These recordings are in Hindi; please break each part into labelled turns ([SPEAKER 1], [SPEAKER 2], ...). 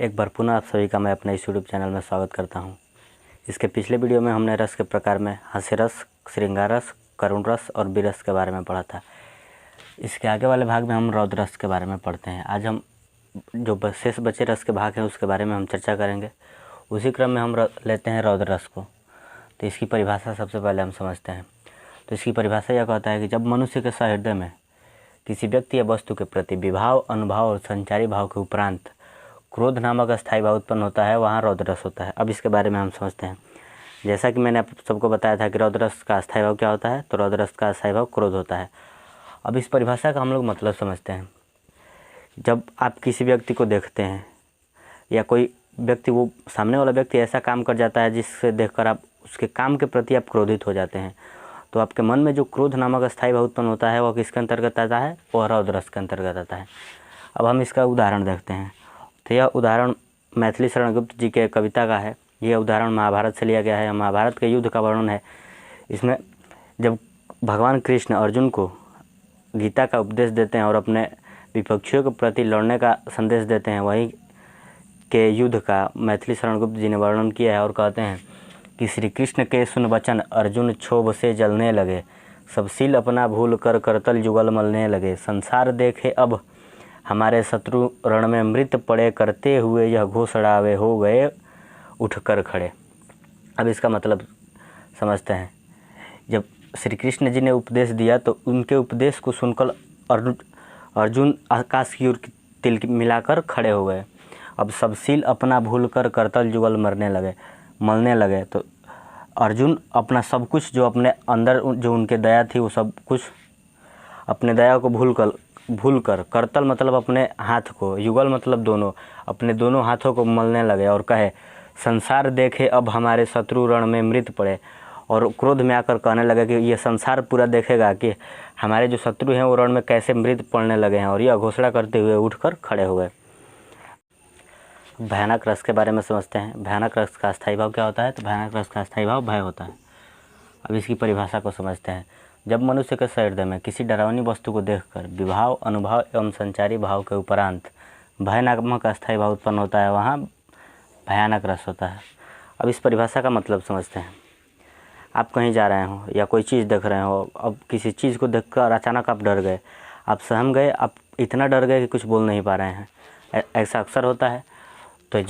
[SPEAKER 1] एक बार पुनः आप सभी का मैं अपने इस यूट्यूब चैनल में स्वागत करता हूं। इसके पिछले वीडियो में हमने रस के प्रकार में हास्य रस, श्रृंगार रस, करुण रस और विरस के बारे में पढ़ा था। इसके आगे वाले भाग में हम रौद्र रस के बारे में पढ़ते हैं। आज हम जो शेष बचे रस के भाग हैं उसके बारे में हम चर्चा करेंगे। उसी क्रम में हम लेते हैं रौद्र रस को। तो इसकी परिभाषा सबसे पहले हम समझते हैं। तो इसकी परिभाषा यह कहता है कि जब मनुष्य के सहृदय में किसी व्यक्ति या वस्तु के प्रति विभाव, अनुभाव और संचारी भाव के उपरांत क्रोध नामक अस्थायी भाव उत्पन्न होता है, वहाँ रौद्र रस होता है। अब इसके बारे में हम समझते हैं। जैसा कि मैंने आप सबको बताया था कि रौद्र रस का अस्थायी भाव क्या होता है, तो रौद्र रस का अस्थायी भाव क्रोध होता है। अब इस परिभाषा का हम लोग मतलब समझते हैं। जब आप किसी व्यक्ति को देखते हैं या कोई व्यक्ति, वो सामने वाला व्यक्ति ऐसा काम कर जाता है जिससे देखकर आप उसके काम के प्रति आप क्रोधित हो जाते हैं, तो आपके मन में जो क्रोध नामक अस्थायी भाव उत्पन्न होता है वह किसके अंतर्गत आता है, वह रौद्र रस के अंतर्गत आता है। अब हम इसका उदाहरण देखते हैं। तो यह उदाहरण मैथिली शरण गुप्त जी के कविता का है। यह उदाहरण महाभारत से लिया गया है। महाभारत के युद्ध का वर्णन है। इसमें जब भगवान कृष्ण अर्जुन को गीता का उपदेश देते हैं और अपने विपक्षियों के प्रति लड़ने का संदेश देते हैं, वहीं के युद्ध का मैथिली शरण गुप्त जी ने वर्णन किया है और कहते हैं कि श्री कृष्ण के सुन वचन अर्जुन क्षोभ से जलने लगे, सब सील अपना भूल कर करतल युगल मलने लगे, संसार देखे अब हमारे शत्रु रण में मृत पड़े, करते हुए यह घोषणावे हो गए उठकर खड़े। अब इसका मतलब समझते हैं। जब श्री कृष्ण जी ने उपदेश दिया तो उनके उपदेश को सुनकर अर्जुन आकाश की ओर तिल मिलाकर खड़े हो गए। अब सब सील अपना भूल कर करतल युगल मलने लगे। तो अर्जुन अपना सब कुछ जो अपने अंदर जो उनके दया थी वो सब कुछ अपने दया को भूल कर करतल मतलब अपने हाथ को, युगल मतलब दोनों, अपने दोनों हाथों को मलने लगे और कहे संसार देखे अब हमारे शत्रु रण में मृत पड़े। और क्रोध में आकर कहने लगे कि ये संसार पूरा देखेगा कि हमारे जो शत्रु हैं वो रण में कैसे मृत पड़ने लगे हैं, और यह घोषणा करते हुए उठकर खड़े हो गए। भयानक रस के बारे में समझते हैं। भयानक रस का अस्थायी भाव क्या होता है, तो भयानक रस का अस्थायी भाव भय होता है। अब इसकी परिभाषा को समझते हैं। जब मनुष्य के सहृदय में किसी डरावनी वस्तु को देखकर विभाव, अनुभाव एवं संचारी भाव के उपरांत भय नामक अस्थायी भाव उत्पन्न होता है, वहाँ भयानक रस होता है। अब इस परिभाषा का मतलब समझते हैं। आप कहीं जा रहे हो या कोई चीज़ देख रहे हो, अब किसी चीज़ को देखकर अचानक आप डर गए, आप सहम गए, आप इतना डर गए कि कुछ बोल नहीं पा रहे हैं। ऐसा अक्सर होता है। तो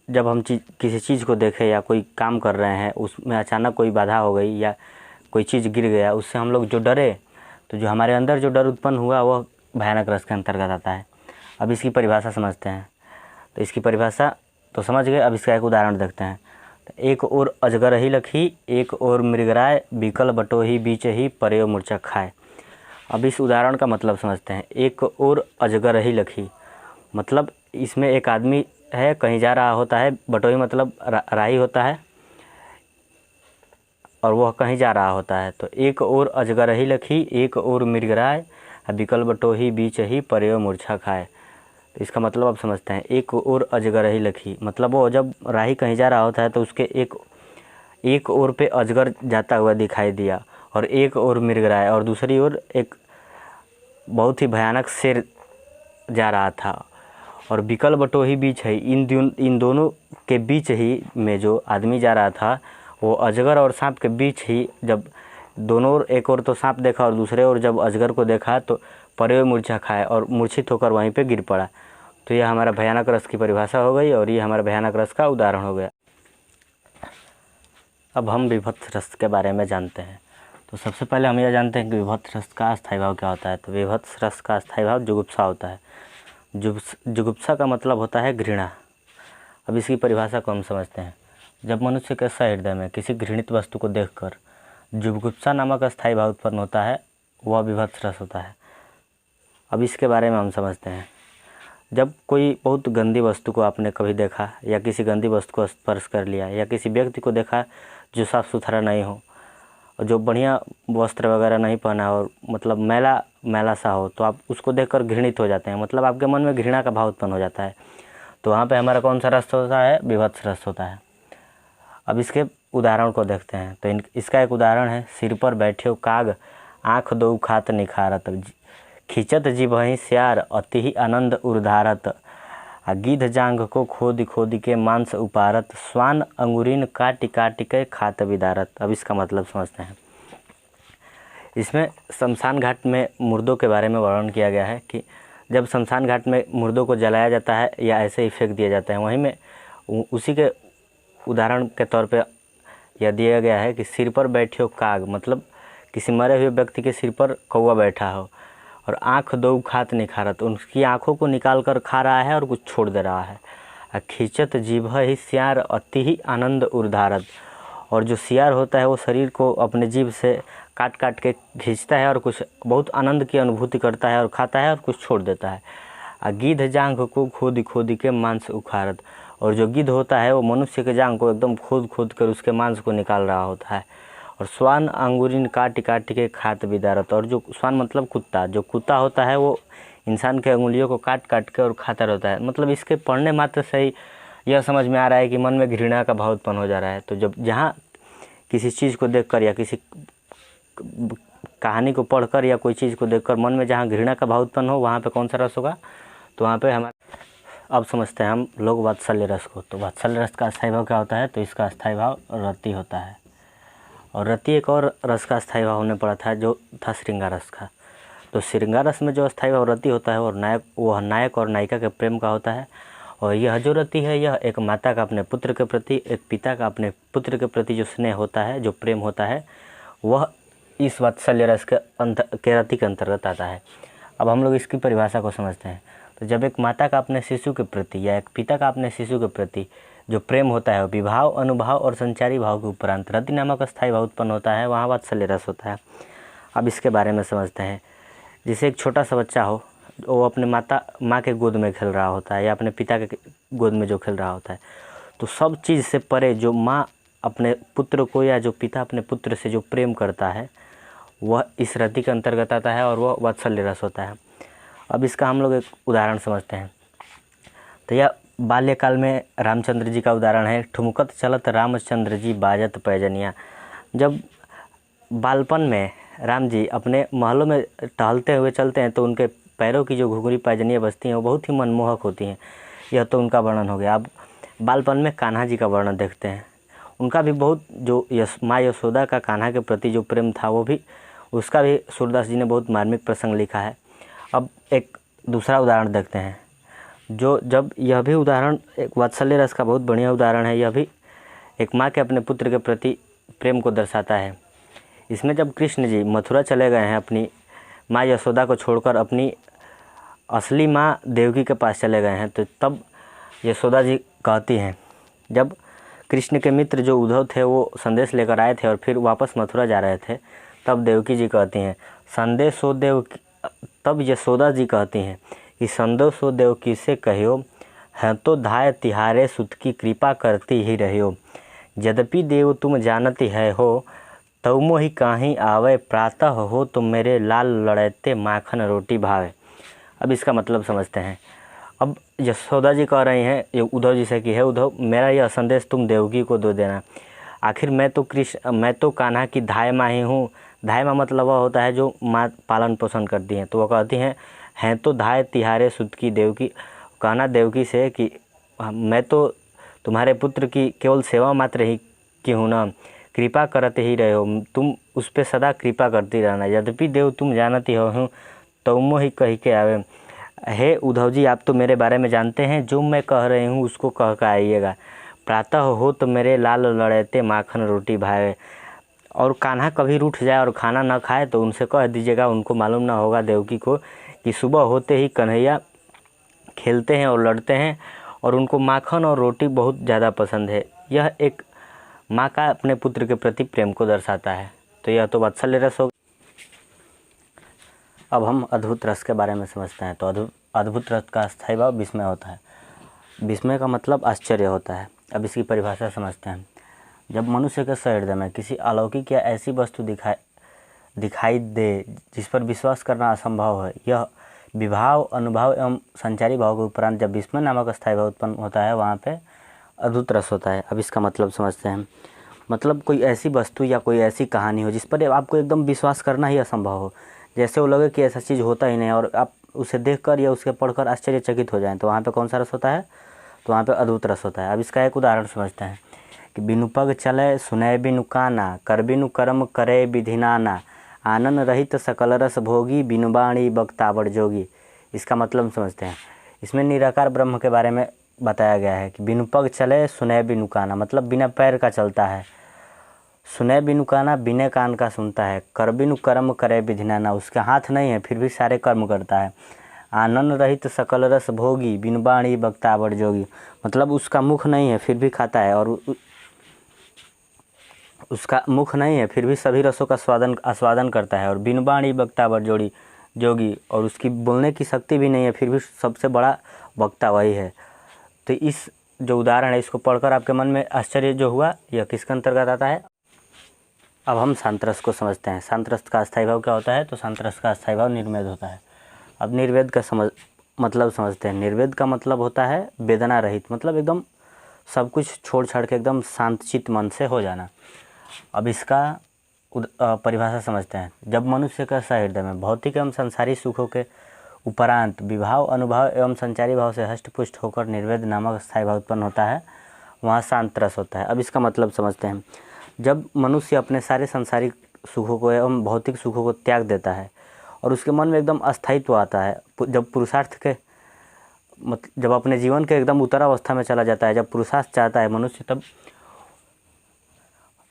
[SPEAKER 1] जब हम किसी चीज़ को देखें या कोई काम कर रहे हैं, उसमें अचानक कोई बाधा हो गई या कोई चीज़ गिर गया, उससे हम लोग जो डरे, तो जो हमारे अंदर जो डर उत्पन्न हुआ वह भयानक रस के अंतर्गत आता है। अब इसकी परिभाषा समझते हैं। तो इसकी परिभाषा तो समझ गए। अब इसका एक उदाहरण देखते हैं। तो एक और अजगर ही लखी, एक और मृगराय, बिकल बटोही बीच ही पर्यो मूर्छा खाए। अब इस उदाहरण का मतलब समझते हैं। एक और अजगर ही लखी मतलब इसमें एक आदमी है, कहीं जा रहा होता है, बटोही मतलब राही होता है, और वह कहीं जा रहा होता है। तो एक और अजगर ही लखी, एक और मृगराय, बिकल बटोही बीच ही पर्यो मूर्छा खाए। तो इसका मतलब आप समझते हैं। एक और अजगर ही लखी मतलब वो जब राही कहीं जा रहा होता है तो उसके एक ओर पे अजगर जाता हुआ दिखाई दिया, और एक और मृगराय, और दूसरी ओर एक बहुत ही भयानक शेर जा रहा था। और बिकल बटोही बीच है, इन दोनों के बीच ही में जो आदमी जा रहा था, वो अजगर और सांप के बीच ही, जब दोनों ओर, एक ओर तो सांप देखा और दूसरे ओर जब अजगर को देखा तो पर्यो मूर्छा खाए और मूर्छित होकर वहीं पे गिर पड़ा। तो यह हमारा भयानक रस की परिभाषा हो गई और ये हमारा भयानक रस का उदाहरण हो गया। अब हम विभत्स रस के बारे में जानते हैं। तो सबसे पहले हम यह जानते हैं कि विभत्स रस का अस्थायी भाव क्या होता है। तो विभत्स रस का अस्थायी भाव जुगुप्सा होता है। जुगुप्सा का मतलब होता है घृणा। अब इसकी परिभाषा को हम समझते हैं। जब मनुष्य के सहृदय में किसी घृणित वस्तु को देखकर जुगुप्सा नामक अस्थायी भाव उत्पन्न होता है, वह विभत्स रस होता है। अब इसके बारे में हम समझते हैं। जब कोई बहुत गंदी वस्तु को आपने कभी देखा या किसी गंदी वस्तु को स्पर्श कर लिया या किसी व्यक्ति को देखा जो साफ़ सुथरा नहीं हो और जो बढ़िया वस्त्र वगैरह नहीं पहना और मतलब मैला सा हो, तो आप उसको देखकर घृणित हो जाते हैं, मतलब आपके मन में घृणा का भाव उत्पन्न हो जाता है। तो वहाँ पे हमारा कौन सा रस होता है, विभत्स रस होता है। अब इसके उदाहरण को देखते हैं। तो इसका एक उदाहरण है। सिर पर बैठे काग, आँख दो खात निखारत, खिंचत जिभहि स्यार, अति ही आनंद उर्धारत, गिद्ध जांघ को खोद खोद के मांस उपारत, श्वान अंगुरीन काट काट के खात बिदारत। अब इसका मतलब समझते हैं। इसमें शमशान घाट में मुर्दों के बारे में वर्णन किया गया है कि जब शमशान घाट में मुर्दों को जलाया जाता है या ऐसे ही फेंक दिया जाता है, वहीं में उसी के उदाहरण के तौर पे यह दिया गया है कि सिर पर बैठियो काग, मतलब किसी मरे हुए व्यक्ति के सिर पर कौवा बैठा हो और आँख दो खात निखारत, उनकी आँखों को निकाल कर खा रहा है और कुछ छोड़ दे रहा है। खींचत जीभ ही सियार अति ही आनंद उर्धारत, और जो सियार होता है वो शरीर को अपने जीभ से काट काट के खींचता है और कुछ बहुत आनंद की अनुभूति करता है और खाता है और कुछ छोड़ देता है। गिद्ध जांघ को खोद खोद के मांस उखाड़त, और जो गिद्ध होता है वो मनुष्य के जांघ को एकदम खोद खोद कर उसके मांस को निकाल रहा होता है। और श्वान अंगुरीन काट काट के खात बिदारत, और जो श्वान मतलब कुत्ता, जो कुत्ता होता है वो इंसान के अंगुलियों को काट काट के और खाता रहता है। मतलब इसके पढ़ने मात्र से ही यह समझ में आ रहा है कि मन में घृणा का भाव उत्पन्न हो जा रहा है। तो जब जहाँ किसी चीज़ को देखकर या किसी कहानी को पढ़कर या कोई चीज़ को देखकर मन में जहाँ घृणा का भाव उत्पन्न हो, वहाँ पे कौन सा रस होगा? तो वहाँ पे हमारे अब समझते हैं हम लोग वात्सल्य रस को। तो वात्सल्य रस का अस्थायी भाव क्या होता है? तो इसका अस्थायी भाव रति होता है, और रति एक और रस का अस्थायी भाव होने पड़ा था जो था श्रृंगार रस का। तो श्रृंगार रस में जो अस्थायी भाव रति होता है और नायक और नायिका के प्रेम का होता है। और यह जो रति है यह एक माता का अपने पुत्र के प्रति, एक पिता का अपने पुत्र के प्रति जो स्नेह होता है, जो प्रेम होता है, वह इस वात्सल्य रस के रति के अंतर्गत आता है। अब हम लोग इसकी परिभाषा को समझते हैं। तो जब एक माता का अपने शिशु के प्रति या एक पिता का अपने शिशु के प्रति जो प्रेम होता है, विभाव, अनुभाव और संचारी भाव के उपरांत रति नामक अस्थायी भाव उत्पन्न होता है, वहाँ वात्सल्य रस होता है। अब इसके बारे में समझते हैं। जैसे एक छोटा सा बच्चा हो, वो अपने माँ के गोद में खेल रहा होता है या अपने पिता के गोद में जो खेल रहा होता है, तो सब चीज़ से परे जो माँ अपने पुत्र को या जो पिता अपने पुत्र से जो प्रेम करता है वह इस रति के अंतर्गत आता है और वह वात्सल्य रस होता है। अब इसका हम लोग एक उदाहरण समझते हैं। तो यह बाल्यकाल में रामचंद्र जी का उदाहरण है। ठुमकत चलत रामचंद्र जी बाजत पैजनिया। जब बालपन में राम जी अपने महलों में टहलते हुए चलते हैं तो उनके पैरों की जो घुंघरी पैजनियाँ बजती हैं वो बहुत ही मनमोहक होती हैं। यह तो उनका वर्णन हो गया। अब बालपन में कान्हा जी का वर्णन देखते हैं। उनका भी बहुत जो माँ यशोदा का कान्हा के प्रति जो प्रेम था वो भी, उसका भी सूरदास जी ने बहुत मार्मिक प्रसंग लिखा है। अब एक दूसरा उदाहरण देखते हैं जो जब यह भी उदाहरण एक वात्सल्य रस का बहुत बढ़िया उदाहरण है। यह भी एक माँ के अपने पुत्र के प्रति प्रेम को दर्शाता है। इसमें जब कृष्ण जी मथुरा चले गए हैं, अपनी माँ यशोदा को छोड़कर अपनी असली माँ देवकी के पास चले गए हैं, तो तब यशोदा जी कहती हैं, जब कृष्ण के मित्र जो उद्धव थे वो संदेश लेकर आए थे और फिर वापस मथुरा जा रहे थे, तब देवकी जी कहती हैं संदेशो देव, तब यशोदा जी कहती हैं कि संदेशो देवकी से कहियो, है तो धाय तिहारे सुत की कृपा करती ही रहियो। यद्यपि देव तुम जानती है हो, तउमो ही काहीं आवे, प्रातः हो तो मेरे लाल लड़ैते माखन रोटी भावे। अब इसका मतलब समझते हैं। अब यशोदा जी कह रही हैं ये उद्धव जी से कि है उद्धव, मेरा यह संदेश तुम देवकी को दे देना। आखिर मैं तो कान्हा की धाय माँ ही हूँ। धाय माँ मतलब वह होता है जो माँ पालन पोषण करती हैं। तो वह कहती हैं तो धाय तिहारे सुत की देवकी, कहना देवकी से कि मैं तो तुम्हारे पुत्र की केवल सेवा मात्र ही की हूँ ना, कृपा करते ही रहे हो, तुम उस पर सदा कृपा करती रहना। यद्यपि देव तुम जानती हो, तउमो ही कही के आवे। हे उद्धव जी, आप तो मेरे बारे में जानते हैं, जो मैं कह रही हूँ उसको कह कर आइएगा। प्रातः हो तो मेरे लाल लड़ैते माखन रोटी भावे। और कान्हा कभी रूठ जाए और खाना ना खाए तो उनसे कह दीजिएगा, उनको मालूम ना होगा देवकी को कि सुबह होते ही कन्हैया खेलते हैं और लड़ते हैं और उनको माखन और रोटी बहुत ज़्यादा पसंद है। यह एक माँ का अपने पुत्र के प्रति प्रेम को दर्शाता है। तो यह तो वात्सल्य रस हो। अब हम अद्भुत रस के बारे में समझते हैं। तो अद्भुत रस का अस्थायी भाव विस्मय होता है। विस्मय का मतलब आश्चर्य होता है। अब इसकी परिभाषा समझते हैं। जब मनुष्य के हृदय में किसी अलौकिक या ऐसी वस्तु दिखाई दे जिस पर विश्वास करना असंभव है, यह विभाव, अनुभव एवं संचारी भाव के उपरांत जब विस्मय नामक अस्थायी भाव उत्पन्न होता है, वहाँ पे अद्भुत रस होता है। अब इसका मतलब समझते हैं। मतलब कोई ऐसी वस्तु या कोई ऐसी कहानी हो जिस पर आपको एकदम विश्वास करना ही असंभव हो, जैसे वो लगे कि ऐसा चीज़ होता ही नहीं और आप उसे देखकर या उसके पढ़कर आश्चर्यचकित हो जाएं, तो वहाँ पे कौन सा रस होता है? तो वहाँ पे अद्भुत रस होता है। अब इसका एक उदाहरण समझते हैं कि बिनु पग चले सुनय बिनु काना, कर बिनु कर्म करे विधि नाना, आनंद रहित सकल रस भोगी, बिनु बाणी बक्तावड़ जोगी। इसका मतलब समझते हैं। इसमें निराकार ब्रह्म के बारे में बताया गया है कि बिनु पग चले सुनय बिनु काना, मतलब बिना पैर का चलता है। सुनय बिनु काना, बिना कान का सुनता है। कर बिनु कर्म करे विधि नाना, उसके हाथ नहीं है फिर भी सारे कर्म करता है। आनंद रहित सकल रस भोगी, बिनु बाणी बक्तावड़ जोगी, मतलब उसका मुख नहीं है फिर भी खाता है, और उसका मुख नहीं है फिर भी सभी रसों का आस्वादन करता है। और बिनु बाणी बक्तावड़ जोगी, और उसकी बोलने की शक्ति भी नहीं है फिर भी सबसे बड़ा वक्ता वही है। तो इस जो उदाहरण है इसको पढ़कर आपके मन में आश्चर्य जो हुआ, यह किसके अंतर्गत आता है? अब हम शांत रस को समझते हैं। शांत रस का अस्थायी भाव क्या होता है? तो शांत रस का अस्थायी भाव निर्वेद होता है। अब निर्वेद का मतलब समझते हैं। निर्वेद का मतलब होता है वेदना रहित, मतलब एकदम सब कुछ छोड़ छाड़ के एकदम शांतचित्त मन से हो जाना। अब इसका परिभाषा समझते हैं। जब मनुष्य का सहृदय में भौतिक एवं संसारी सुखों के उपरांत विभाव, अनुभव एवं संचारी भाव से हष्टपुष्ट होकर निर्वेद नामक स्थायी भाव उत्पन्न होता है, वहाँ शांत रस होता है। अब इसका मतलब समझते हैं। जब मनुष्य अपने सारे संसारिक सुखों को एवं भौतिक सुखों को त्याग देता है और उसके मन में एकदम अस्थायित्व आता है, जब पुरुषार्थ के जब अपने जीवन के एकदम उत्तरावस्था में चला जाता है, जब पुरुषार्थ चाहता है मनुष्य,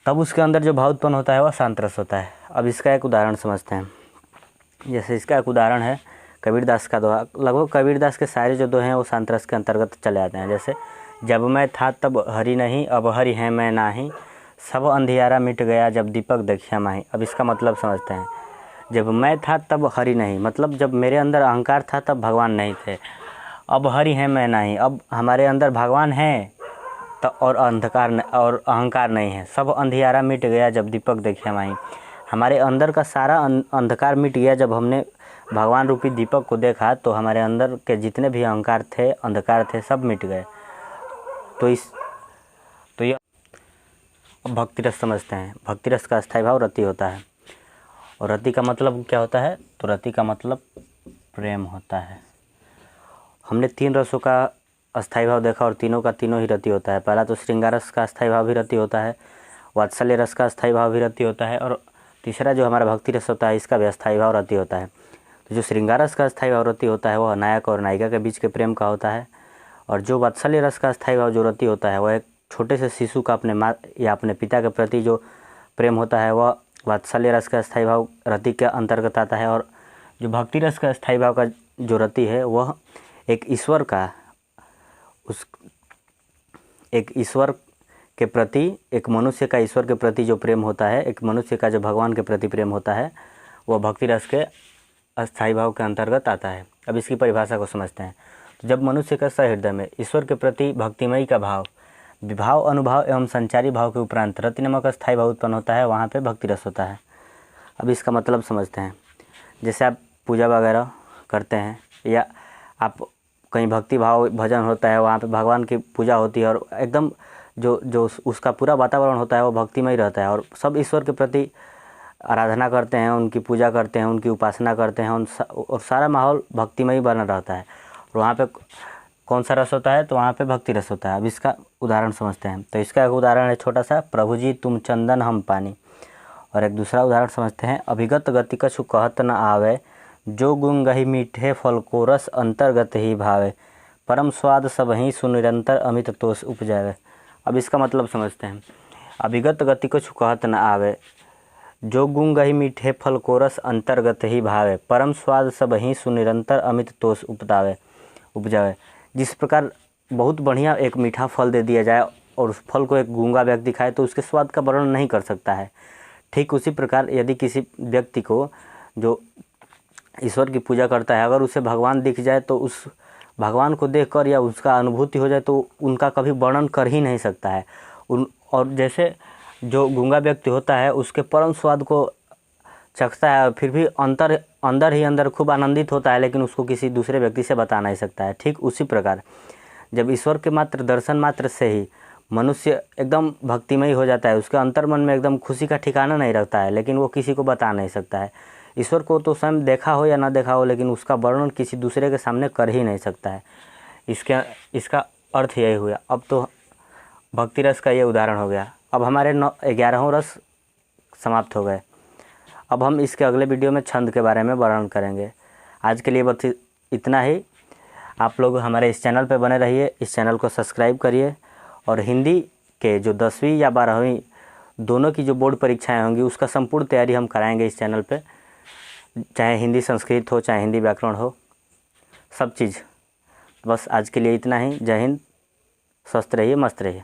[SPEAKER 1] तब उसके अंदर जो भाव उत्पन्न होता है वह शांत रस होता है। अब इसका एक उदाहरण समझते हैं। जैसे इसका एक उदाहरण है कबीरदास का दोहा। लगभग कबीरदास के सारे जो दोहे हैं वो शांत रस के अंतर्गत चले आते हैं। जैसे जब मैं था तब हरि नहीं, अब हरि है मैं नाही, सब अंधियारा मिट गया जब दीपक देखिया माही। अब इसका मतलब समझते हैं। जब मैं था तब हरि नहीं, मतलब जब मेरे अंदर अहंकार था तब भगवान नहीं थे। अब हरि है मैं नहीं, अब हमारे अंदर भगवान है तो और अहंकार नहीं है। सब अंधियारा मिट गया जब दीपक देखिया माही, हमारे अंदर का सारा अंधकार मिट गया जब हमने भगवान रूपी दीपक को देखा, तो हमारे अंदर के जितने भी अहंकार थे, अंधकार थे, सब मिट गए। तो यह भक्ति रस समझते हैं। भक्ति रस का अस्थायी भाव रति होता है। और रति का मतलब क्या होता है? तो रति का मतलब प्रेम होता है। हमने 3 रसों का अस्थायी भाव देखा और तीनों का तीनों ही रति होता है। पहला तो श्रृंगार रस का अस्थायी भाव भी रति होता है, वात्सल्य रस का अस्थायी भाव भी रति होता है, और तीसरा जो हमारा भक्ति रस होता है इसका भी अस्थायी भाव रति होता है। तो जो श्रृंगार रस का अस्थायी भाव रति होता है वह नायक और नायिका के बीच के प्रेम का होता है, और जो वात्सल्य रस का अस्थायी भाव जो रति होता है वह एक छोटे से शिशु का अपने माँ या अपने पिता के प्रति जो प्रेम होता है वह वात्सल्य रस का अस्थायी भाव रति के अंतर्गत आता है। और जो भक्ति रस का अस्थायी भाव का जो रति है वह एक ईश्वर के प्रति, एक मनुष्य का ईश्वर के प्रति जो प्रेम होता है, एक मनुष्य का जो भगवान के प्रति प्रेम होता है, वह भक्ति रस के अस्थायी भाव के अंतर्गत आता है। अब इसकी परिभाषा को समझते हैं। तो जब मनुष्य का सहृदय में ईश्वर के प्रति भक्तिमयी का भाव, विभाव, अनुभव एवं संचारी भाव के उपरांत रति नामक अस्थायी भाव उत्पन्न होता है, वहाँ पे भक्ति रस होता है। अब इसका मतलब समझते हैं। जैसे आप पूजा वगैरह करते हैं या आप कहीं भक्ति भाव भजन होता है, वहाँ पे भगवान की पूजा होती है और एकदम जो उसका पूरा वातावरण होता है वो भक्तिमय रहता है, और सब ईश्वर के प्रति आराधना करते हैं, उनकी पूजा करते हैं, उनकी उपासना करते हैं, और सारा माहौल भक्तिमय बना रहता है। और वहाँ पे कौन सा रस होता है? तो वहाँ पे भक्ति रस होता है। अब इसका उदाहरण समझते हैं। तो इसका एक उदाहरण है छोटा सा, प्रभु जी तुम चंदन हम पानी। और एक दूसरा उदाहरण समझते हैं। अभिगत गति कछु कहत न आवे, जो गुण गही मीठे फल को रस अंतर्गत ही भावे, परम स्वाद सब ही सुनिरंतर अमित तोष उपजावे। अब इसका मतलब समझते हैं। अभिगत गति कछु कहत न आवे, जो गुण गही मीठे फल को रस अंतर्गत ही भावे, परम स्वाद सब ही सुनिरंतर अमित तोष उपजावे। जिस प्रकार बहुत बढ़िया एक मीठा फल दे दिया जाए और उस फल को एक गूंगा व्यक्ति खाए तो उसके स्वाद का वर्णन नहीं कर सकता है। ठीक उसी प्रकार यदि किसी व्यक्ति को जो ईश्वर की पूजा करता है, अगर उसे भगवान दिख जाए तो उस भगवान को देखकर या उसका अनुभूति हो जाए तो उनका कभी वर्णन कर ही नहीं सकता है। और जैसे जो गूंगा व्यक्ति होता है उसके परम स्वाद को चखता है, फिर भी अंदर ही अंदर खूब आनंदित होता है, लेकिन उसको किसी दूसरे व्यक्ति से बता नहीं सकता है। ठीक उसी प्रकार जब ईश्वर के मात्र दर्शन मात्र से ही मनुष्य एकदम भक्तिमय हो जाता है, उसके अंतर्मन में एकदम खुशी का ठिकाना नहीं रखता है, लेकिन वो किसी को बता नहीं सकता है। ईश्वर को तो स्वयं देखा हो या ना देखा हो, लेकिन उसका वर्णन किसी दूसरे के सामने कर ही नहीं सकता है। इसका अर्थ यही हुआ। अब तो भक्ति रस का ये उदाहरण हो गया। अब हमारे 11वें रस समाप्त हो गए। अब हम इसके अगले वीडियो में छंद के बारे में वर्णन करेंगे। आज के लिए बस इतना ही। आप लोग हमारे इस चैनल पर बने रहिए, इस चैनल को सब्सक्राइब करिए, और हिंदी के जो 10वीं या 12वीं दोनों की जो बोर्ड परीक्षाएं होंगी उसका संपूर्ण तैयारी हम कराएंगे इस चैनल पे, चाहे हिंदी संस्कृत हो, चाहे हिंदी व्याकरण हो, सब चीज़। बस आज के लिए इतना ही। जय हिंद, स्वस्थ रहिए, मस्त रहिए।